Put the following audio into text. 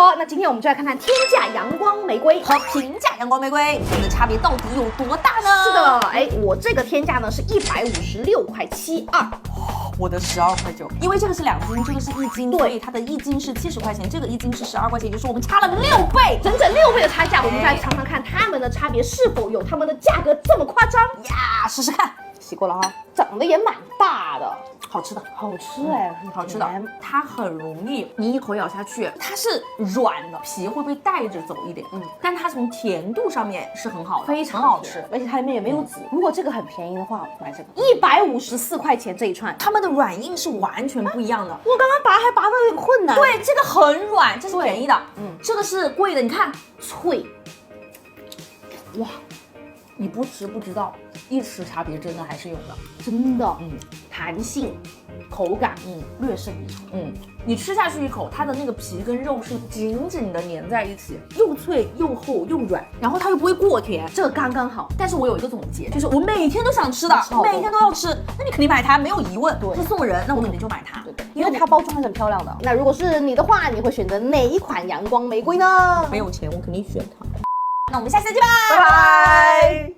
喽，那今天我们就来看看天价阳光玫瑰和平价阳光玫瑰，它们的差别到底有多大呢？是的，哎，我这个天价呢是156.72块，我的12.9块，因为这个是2斤，这个是1斤，所以它的1斤是70块钱，这个1斤是12块钱，也就是我们差了6倍，整整6倍的差价。我们就来尝尝看它们的差别是否有它们的价格这么夸张呀！试试看，洗过了哈，长得也蛮大的。好吃的，好吃哎，很好吃的，它很容易，你一口咬下去，它是软的，皮会被带着走一点，但它从甜度上面是很好的，非常好吃，而且它里面也没有籽。如果这个很便宜的话，买这个154块钱这一串，它们的软硬是完全不一样的。我刚刚拔还拔到有点困难。对，这个很软，这是便宜的，这个是贵的，你看脆，哇。你不吃不知道，一吃差别真的还是有的，真的，弹性、口感，略胜一筹，你吃下去一口，它的那个皮跟肉是紧紧的粘在一起，又脆又厚又软，然后它又不会过甜，这个刚刚好。但是我有一个总结，就是我每天都想吃的，每天都要吃，那你肯定买它，没有疑问。对，是送人，那我肯定就买它，对，因为它包装还是很漂亮的。那如果是你的话，你会选择哪一款阳光玫瑰呢？没有钱，我肯定选它。那我们下期再见吧，拜拜。